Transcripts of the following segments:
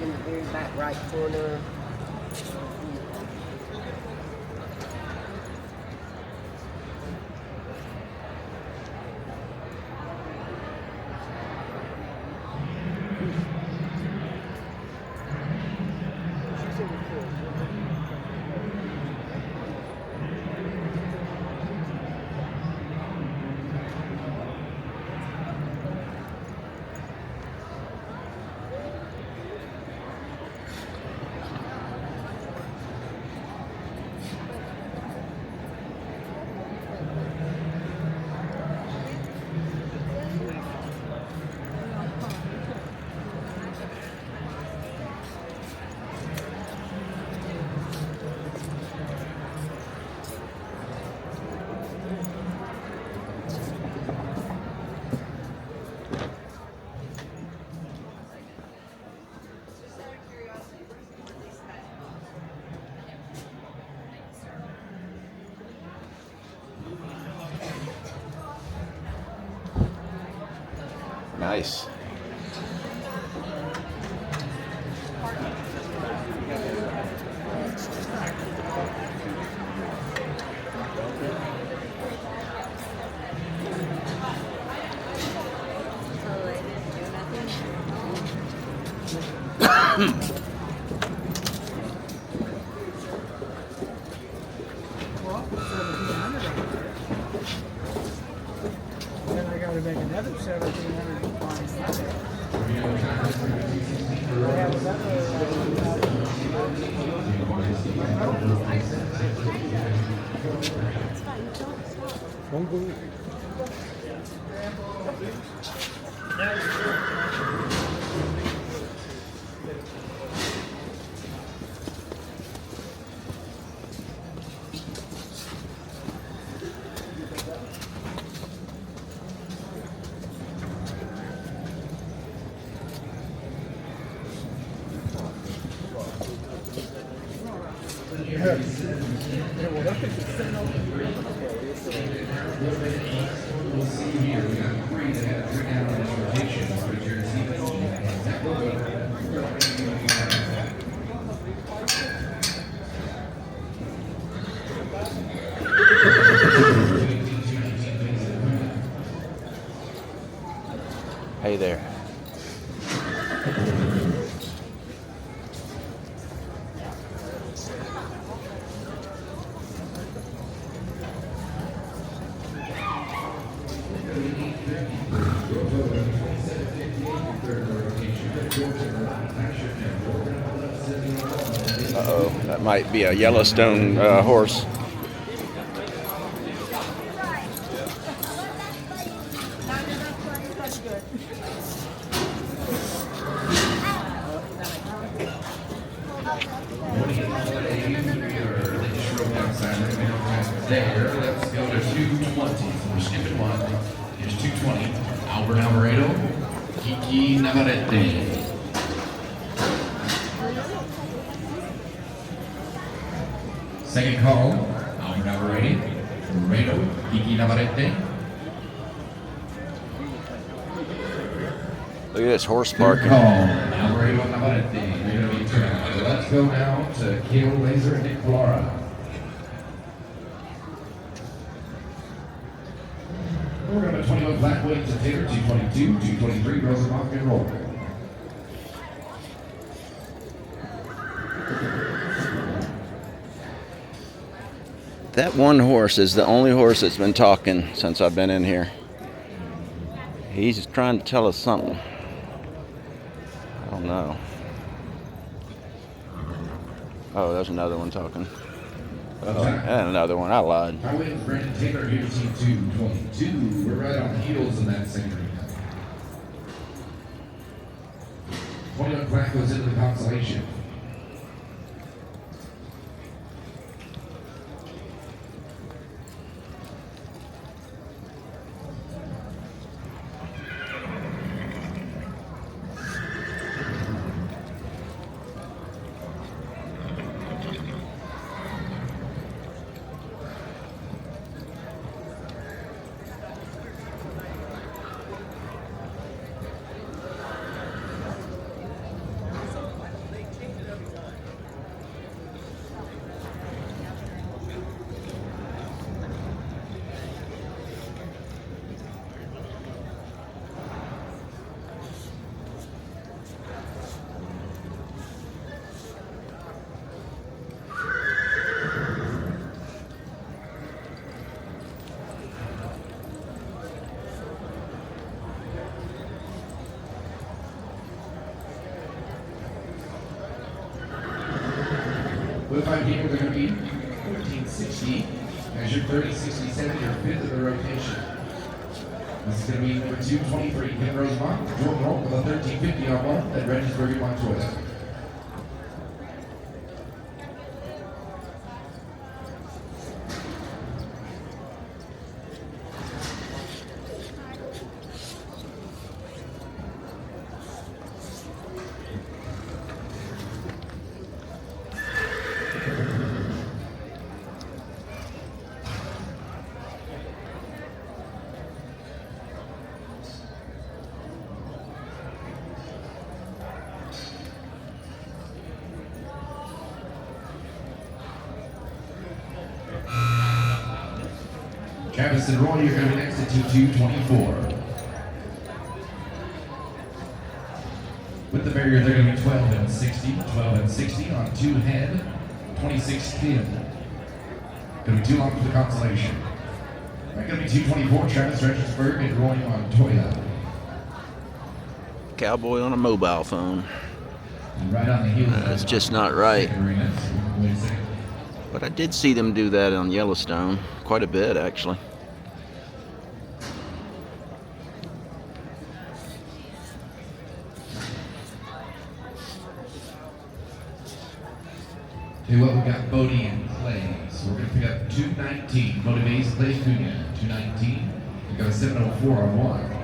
In the very back right corner. Nice. Then I got to make another 1,700 to find Hey there. Uh-oh, that might be a Yellowstone horse. There, let's go to 220. We're skipping one. Here's 220. Albert Alvarado, Kiki Navarrete. Second call, Albert Alvarado, Kiki Navarrete. Look at this horse Third parking. call, Alvarado Navarrete. Let's go now to Kale Laser and Nick Flora. We're going to 21 Black Williams and Taylor, 222, 223, Rosenbach and Roll. That one horse is the only horse that's been talking since I've been in here. He's trying to tell us something. I don't know. Oh, there's another one talking. Oh, and another one. I lied. Our wins, Brandon Taylor, here to team 222. We're right on the heels in that second arena. 21 flag goes into the consolation. With 5 here, we're going to be 1460 as your 3067, your fifth of the rotation. This is going to be number 223, Ken Rosemont, Jordan Roll with a 1350 on one at Regensburg, Montoya. Travis and Roy, you're going to be next at 224. With the barrier, they're going to be 12 and 60, 12 and 60 on 2 head, 26 thin. Going to be 2 long for the consolation. Right, going to be 224, Travis Regensburg and Roy Montoya. Cowboy on a mobile phone. And right on the heels of That's that, just not right. second arena. So wait a second. But I did see them do that on Yellowstone. Quite a bit, actually. Tell you what, we got Bodie and Clay. So we're going to pick up 219. Bodie Mays, Clay Cunha, 219. We got a 704 on 1.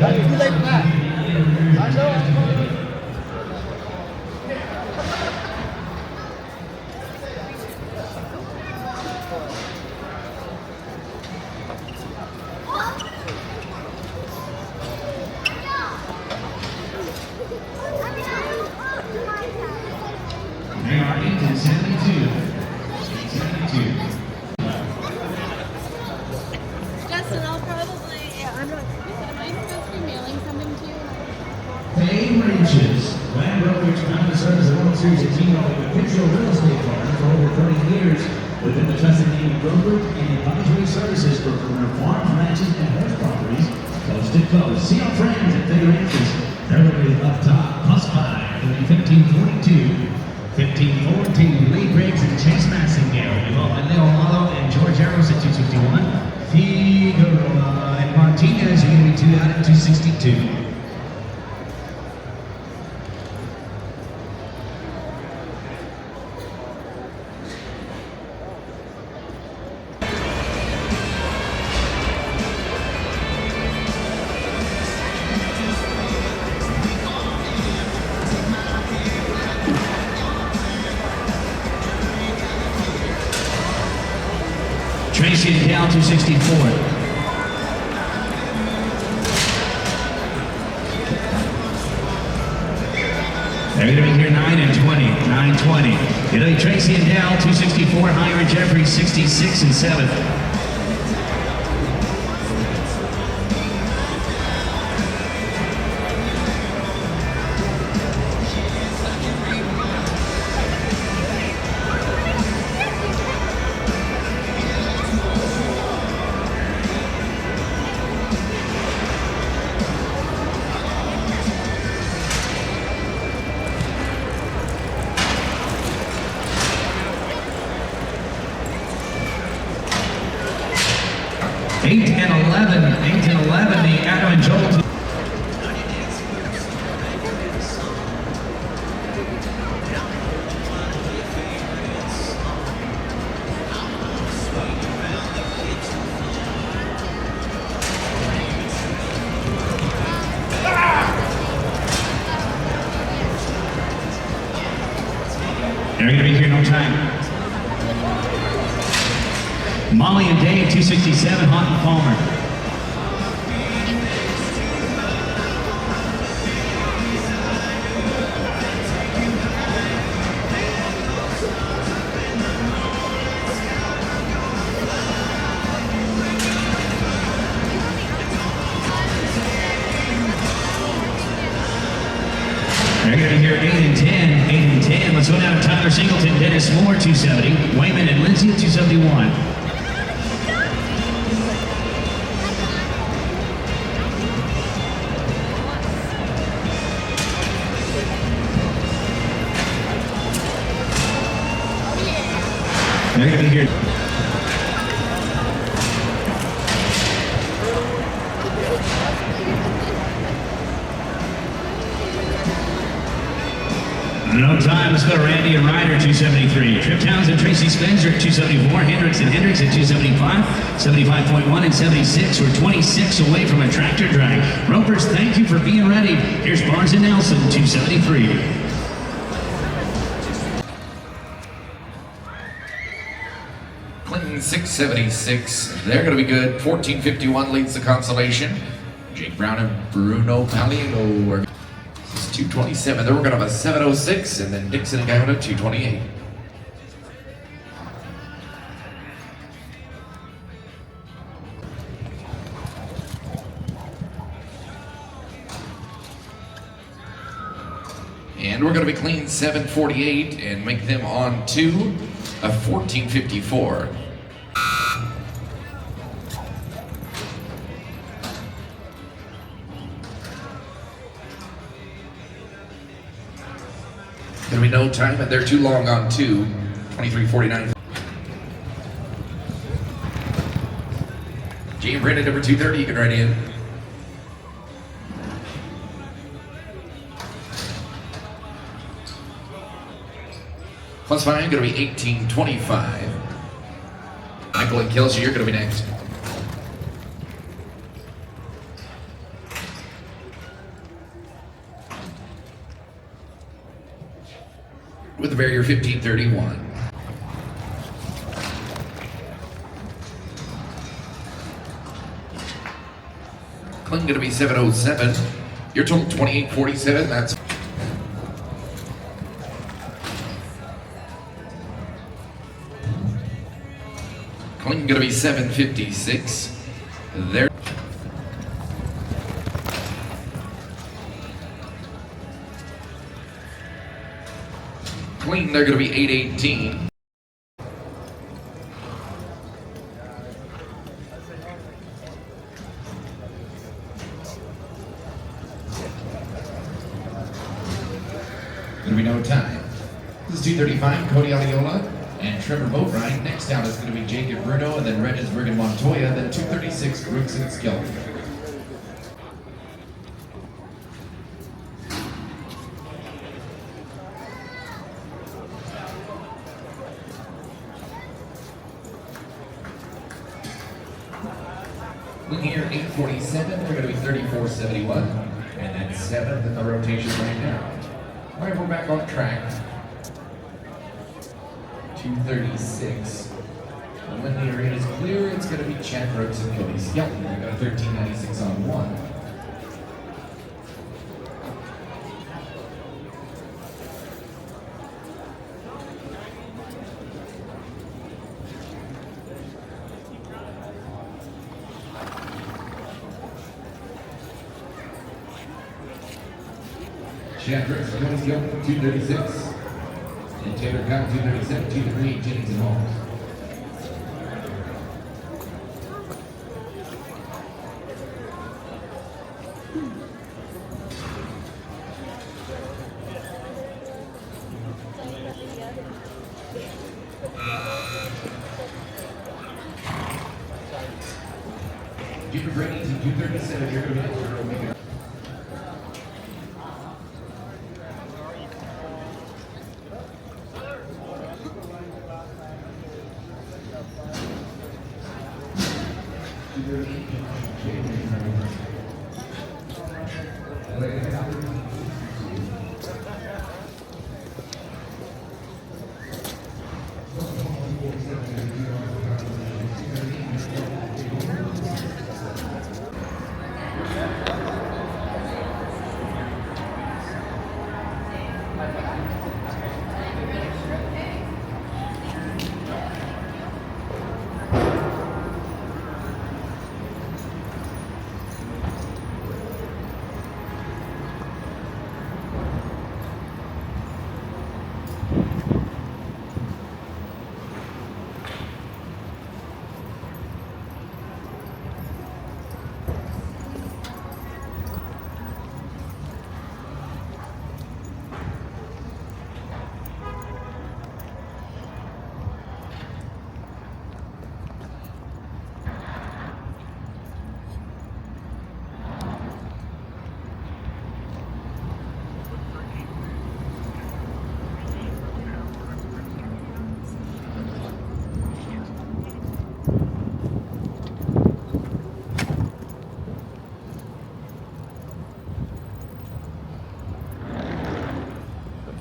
Too late for that. I know. They are into 72. 72. Justin, I'll probably, yeah, I'm not, am I supposed to be mailing something to you? Fame Ranches. Land Brokerage County serves as a World Series of team of official real estate partner for over 30 years within the trusted name of brokerage and advisory services for farms, ranches, and horse properties, coast to coast. See our friends at Fame Ranches. They're located up top, plus 5, 1542, 1514, Lee Briggs and Chase Massingale. We've all been Leo Malo and George Arrows at 261. Figueroa and Martinez are going to be 2 out at 262. Tracy and Cal, 264. They're going to be here 9 and 20, 9-20. Italy, Tracy and Dell, 264. Higher, Jeffrey, 66 and 7. Eight and 11, the Adam and Joel. They're going to be here no time. Molly and Dave, 267, Hunt and Palmer. They're going to be here 8 and 10, 8 and 10. Let's go down to Tyler Singleton, Dennis Moore, 270. Wayman and Lindsay at 271. They're going to be here. No time. Let's go to Randy and Ryder, 273. Trip Townsend, Tracy Spencer at 274. Hendricks and Hendricks at 275. 75.1 and 76. We're 26 away from a tractor drag. Ropers, thank you for being ready. Here's Barnes and Nelson, 273. Clinton 676. They're going to be good. 1451 leads the consolation. Jake Brown and Bruno Palino are 227. Then we're going to have a 706, and then Dixon and Gowda 228. And we're going to be clean 748 and make them on to a 1454. There'll be no time, and they're too long on 2, 23:49. Gene Brennan, number 230, you can write in. Plus 5, going to be 1825. Michael and Kelsey, you're going to be next. With the barrier 1531. Clinton going to be 707. Your total 2847. That's Clinton going to be 756. There. Clean, they're going to be 818. Going to be no time. This is 235, Cody Aliola and Trevor Boatwright. Next down is going to be Jacob Bruno, and then Regis and Montoya, then 236, Brooks and Skill. Look here, 847, they're going to be 3471, and that's 7th in the rotation right now. All right, we're back on track. 236. And when the arena is clear, it's going to be Chad Brooks and Cody Skelton. They've got a 13.96 on one. Chad Brooks and Cody Skelton, 236. And Taylor Cotton, 237, 2 to 3, Jennings and Holmes. Junior Brady, 237, you're going to be Omega.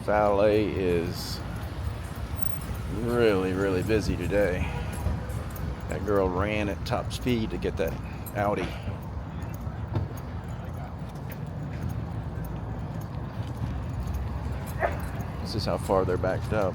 Valet is really busy today. That girl ran at top speed to get that Audi. This is how far they're backed up.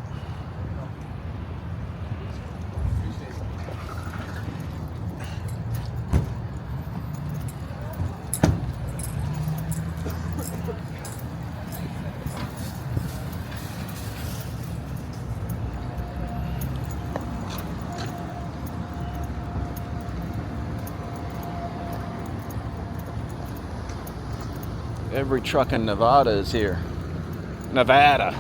Every truck in Nevada is here. Nevada.